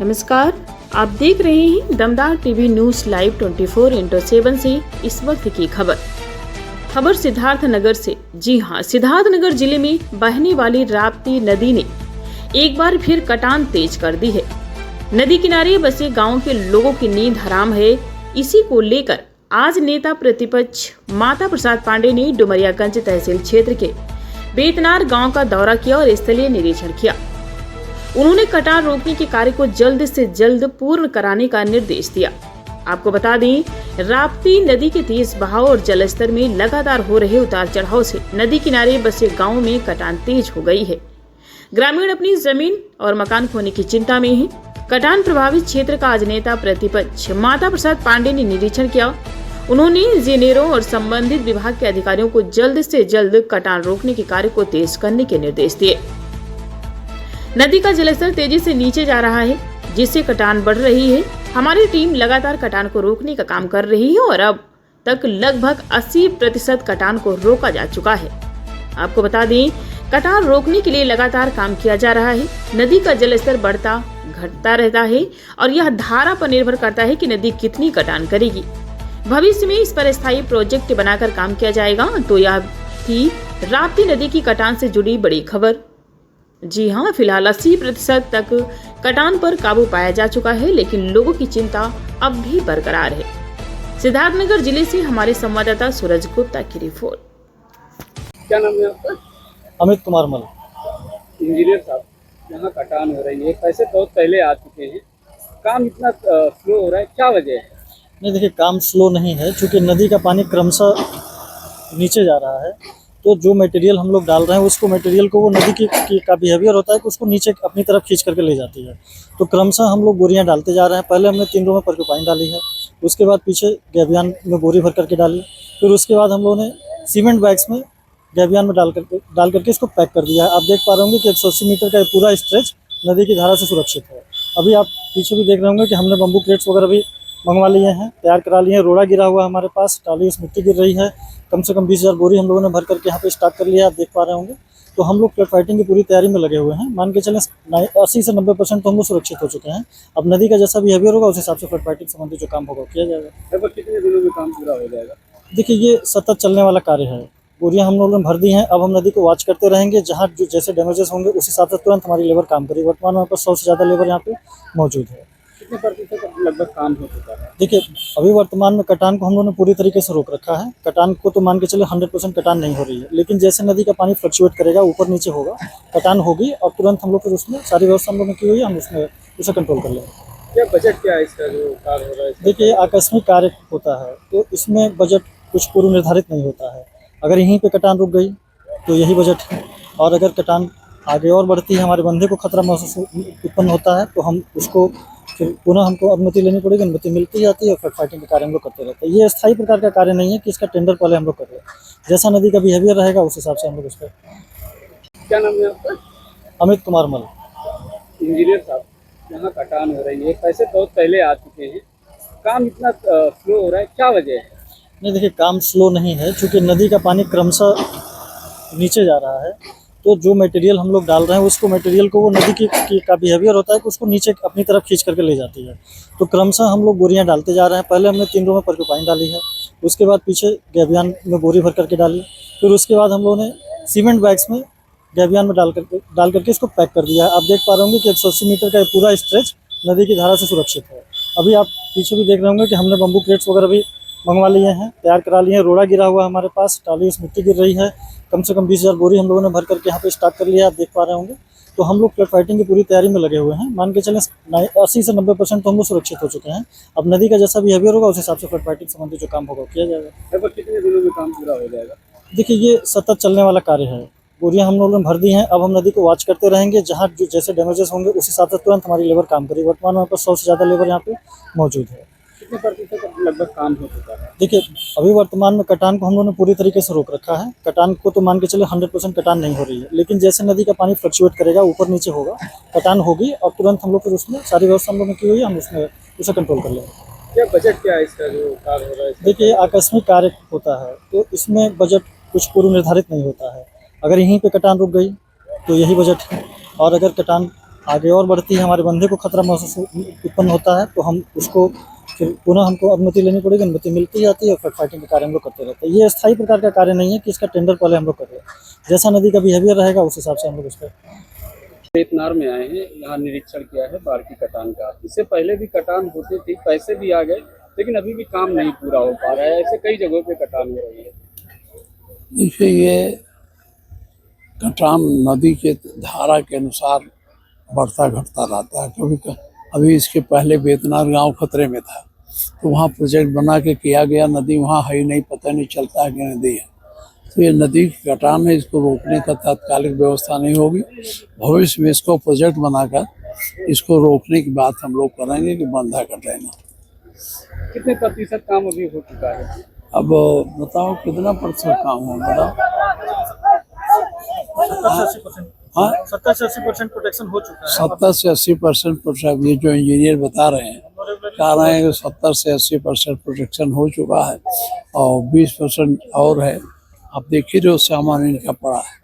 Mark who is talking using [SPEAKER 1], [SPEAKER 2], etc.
[SPEAKER 1] नमस्कार, आप देख रहे हैं दमदार टीवी न्यूज लाइव 24x7 से इस वक्त की खबर सिद्धार्थनगर से। जी हां, सिद्धार्थनगर जिले में बहने वाली राप्ती नदी ने एक बार फिर कटान तेज कर दी है। नदी किनारे बसे गांव के लोगों की नींद हराम है। इसी को लेकर आज नेता प्रतिपक्ष माता प्रसाद पांडे ने डुमरियागंज तहसील क्षेत्र के बेतनार गांव का दौरा किया और स्थलीय निरीक्षण किया। उन्होंने कटान रोकने के कार्य को जल्द से जल्द पूर्ण कराने का निर्देश दिया। आपको बता दें, राप्ती नदी के तेज बहाव और जलस्तर में लगातार हो रहे उतार चढ़ाव से नदी किनारे बसे गांवों में कटान तेज हो गई है। ग्रामीण अपनी जमीन और मकान खोने की चिंता में हैं। कटान प्रभावित क्षेत्र का आज नेता प्रतिपक्ष माता प्रसाद पांडे ने निरीक्षण किया। उन्होंने इंजीनियरों और संबंधित विभाग के अधिकारियों को जल्द से जल्द कटान रोकने के कार्य को तेज करने के निर्देश दिए। नदी का जलस्तर तेजी से नीचे जा रहा है, जिससे कटान बढ़ रही है। हमारी टीम लगातार कटान को रोकने का काम कर रही है और अब तक लगभग 80% कटान को रोका जा चुका है। आपको बता दें, कटान रोकने के लिए लगातार काम किया जा रहा है। नदी का जलस्तर बढ़ता घटता रहता है और यह धारा पर निर्भर करता है कि नदी कितनी कटान करेगी। भविष्य में इस पर स्थायी प्रोजेक्ट बनाकर काम किया जाएगा। तो यह थी राप्ती नदी की कटान से जुड़ी बड़ी खबर। जी हां, फिलहाल 80% तक कटान पर काबू पाया जा चुका है, लेकिन लोगों की चिंता अब भी बरकरार है। सिद्धार्थनगर जिले से हमारे संवाददाता सूरज गुप्ता की रिपोर्ट।
[SPEAKER 2] क्या नाम है आपका?
[SPEAKER 3] अमित कुमार मल।
[SPEAKER 2] इंजीनियर साहब, यहाँ कटान हो रही है, पैसे बहुत पहले आ चुके हैं, काम इतना स्लो हो रहा है, क्या वजह है?
[SPEAKER 3] नहीं, देखिए, काम स्लो नहीं है, क्योंकि नदी का पानी क्रमशः नीचे जा रहा है। तो जो मटेरियल हम लोग डाल रहे हैं, उसको मटेरियल को वो नदी का बिहेवियर होता है कि उसको नीचे अपनी तरफ खींच करके ले जाती है। तो क्रमशः हम लोग बोरियां डालते जा रहे हैं। पहले हमने 3 रो में पर्क्यूपाइन डाली है, उसके बाद पीछे गैबियन में बोरी भर करके डाली, फिर उसके बाद हम लोगों ने सीमेंट बैग्स में गैबियन में डाल करके इसको पैक कर दिया है। आप देख पा रहे होंगे कि 180 मीटर का पूरा स्ट्रेच नदी की धारा से सुरक्षित है। अभी आप पीछे भी देख रहे होंगे कि हमने बम्बू क्रेट्स वगैरह भी मंगवा लिए हैं, तैयार करा लिए हैं। रोड़ा गिरा हुआ हमारे पास, टाली उस मिट्टी गिर रही है। कम से कम 20,000 बोरी हम लोगों ने भर करके यहाँ पे स्टॉक कर लिया है, आप देख पा रहे होंगे। तो हम लोग फ्लड फाइटिंग की पूरी तैयारी में लगे हुए हैं। मान के चलें 80 से 90% तो हम लोग सुरक्षित हो चुके हैं। अब नदी का जैसा बिहेवियर होगा, उस हिसाब से फ्लड फाइटिंग संबंधी जो काम होगा किया जाएगा।
[SPEAKER 2] लगभग कितने दिनों में काम पूरा हो जाएगा?
[SPEAKER 3] देखिए, ये सतत चलने वाला कार्य है। बोरियाँ हम लोगों ने भर दी हैं, अब हम नदी को वॉच करते रहेंगे। जहाँ जैसे डैमेजेस होंगे, उस हिसाब से तुरंत हमारी लेबर काम करेगी। वर्तमान में 100 से ज़्यादा लेबर यहाँ पे मौजूद है।
[SPEAKER 2] कितने प्रतिशत लगभग काम हो चुका है?
[SPEAKER 3] देखिए, अभी वर्तमान में कटान को हम लोगों ने पूरी तरीके से रोक रखा है। कटान को तो मान के चले 100% कटान नहीं हो रही है, लेकिन जैसे नदी का पानी फ्लक्चुएट करेगा, ऊपर नीचे होगा, कटान होगी और तुरंत हम लोग फिर उसमें सारी व्यवस्था हम लोगों ने की हुई है, हम उसमें उसे कंट्रोल कर लेंगे।
[SPEAKER 2] क्या बजट क्या है इसका जो कार्य हो रहा है?
[SPEAKER 3] देखिए, आकस्मिक कार्य होता है तो इसमें बजट कुछ पूर्व निर्धारित नहीं होता है। अगर यहीं पे कटान रुक गई तो यही बजट है, और अगर कटान आगे और बढ़ती है, हमारे बंदे को खतरा महसूस उत्पन्न होता है, तो हम उसको फिर पुनः हमको अनुमति लेनी पड़ेगी। अनुमति मिलती जाती है और फिर फाइटिंग के कार्य हम लोग करते रहते हैं। ये स्थायी प्रकार का कार्य नहीं है कि इसका टेंडर पहले हम लोग कर रहे हैं। जैसा नदी का बिहेवियर रहेगा, उस हिसाब से हम लोग उस पर।
[SPEAKER 2] क्या नाम है आपका?
[SPEAKER 3] अमित कुमार मल।
[SPEAKER 2] इंजीनियर साहब, यहाँ कटान हो रही है, पैसे बहुत पहले आ चुके हैं, काम इतना स्लो हो रहा है, क्या वजह है?
[SPEAKER 3] नहीं, देखिए, काम स्लो नहीं है, क्योंकि नदी का पानी क्रमशः नीचे जा रहा है। तो जो मटेरियल हम लोग डाल रहे हैं, उसको मटेरियल को वो नदी का बिहेवियर होता है कि उसको नीचे अपनी तरफ खींच करके ले जाती है। तो क्रमशः हम लोग बोरियां डालते जा रहे हैं। पहले हमने 3 रो में पर्क्यूपाइन डाली है, उसके बाद पीछे गैबियन में बोरी भर करके डाली, फिर उसके बाद हम लोगों ने सीमेंट बैग्स में गैबियन में डाल करके इसको पैक कर दिया है। आप देख पा रहे होंगे कि 180 मीटर का पूरा स्ट्रेच नदी की धारा से सुरक्षित है। अभी आप पीछे भी देख रहे होंगे कि हमने बम्बू क्रेट्स वगैरह भी मंगवा लिए हैं, तैयार करा लिए हैं। रोड़ा गिरा हुआ हमारे पास, टाली उस मिट्टी गिर रही है। कम से कम 20,000 बोरी हम लोगों ने भर करके यहाँ पे स्टॉक कर लिया है, आप देख पा रहे होंगे। तो हम लोग फ्लड फाइटिंग की पूरी तैयारी में लगे हुए हैं। मान के चलें 80 से 90% तो हम लोग सुरक्षित हो चुके हैं। अब नदी का जैसा बिहेवियर होगा, उस हिसाब से फ्लड फाइटिंग संबंधी जो काम होगा किया जाएगा।
[SPEAKER 2] लगभग कितने दिनों में काम पूरा हो जाएगा?
[SPEAKER 3] देखिए, ये सतत चलने वाला कार्य है। बोरियाँ हम लोगों ने भर दी हैं, अब हम नदी को वॉच करते रहेंगे। जहाँ जैसे डैमेजेस होंगे, उस हिसाब से तुरंत हमारी लेबर काम करेगी। वर्तमान में 100 से ज़्यादा लेबर यहाँ पे मौजूद है।
[SPEAKER 2] कितने प्रतिशत लगभग काम हो चुका है?
[SPEAKER 3] देखिए, अभी वर्तमान में कटान को हम लोगों ने पूरी तरीके से रोक रखा है। कटान को तो मान के चले 100% कटान नहीं हो रही है, लेकिन जैसे नदी का पानी फ्लक्चुएट करेगा, ऊपर नीचे होगा, कटान होगी और तुरंत हम लोग फिर उसमें सारी व्यवस्था हम लोगों ने की हुई है, हम उसमें उसे कंट्रोल कर लेंगे।
[SPEAKER 2] क्या बजट क्या है इसका जो कार्य हो रहा है?
[SPEAKER 3] देखिए, आकस्मिक कार्य होता है तो इसमें बजट कुछ पूर्व निर्धारित नहीं होता है। अगर यहीं पे कटान रुक गई तो यही बजट है, और अगर कटान आगे और बढ़ती है, हमारे बंदे को खतरा महसूस उत्पन्न होता है, तो हम उसको फिर पुनः हमको अनुमति लेनी पड़ेगी। अनुमति मिलती जाती है और फिर फाइटिंग का कार्य हम लोग करते रहते हैं। ये स्थायी प्रकार का कार्य नहीं है कि इसका टेंडर पहले हम लोग कर रहे हैं। जैसा नदी का बिहेवियर रहेगा उस हिसाब से हम लोग उसका
[SPEAKER 2] बेतनार में आए हैं, यहाँ निरीक्षण किया है बाढ़ की कटान का। इससे पहले भी कटान होती थी, पैसे भी आ गए, लेकिन अभी भी काम नहीं पूरा हो पा रहा है। ऐसे कई जगहों पे कटान हो रही है।
[SPEAKER 4] देखिए, ये कटान नदी के धारा के अनुसार बढ़ता घटता रहता है। कभी अभी इसके पहले बेतनार गांव खतरे में था, तो वहाँ प्रोजेक्ट बना के किया गया। नदी वहाँ है ही नहीं, पता नहीं चलता है कि नदी है। तो ये नदी की कटान है, इसको रोकने का तात्कालिक व्यवस्था नहीं होगी। भविष्य में इसको प्रोजेक्ट बनाकर इसको रोकने की बात हम लोग करेंगे कि बंधा कर देना।
[SPEAKER 2] कितने प्रतिशत काम अभी हो चुका है?
[SPEAKER 4] अब बताओ कितना प्रतिशत काम है, बताओ।
[SPEAKER 3] 70 से 80% प्रोटेक्शन हो चुका है।
[SPEAKER 4] 70 से 80% प्रोटेक्शन, ये जो इंजीनियर बता रहे हैं, कह रहे हैं कि 70 से 80% प्रोटेक्शन हो चुका है और 20% और है। आप देखिए जो सामान इनका पड़ा है।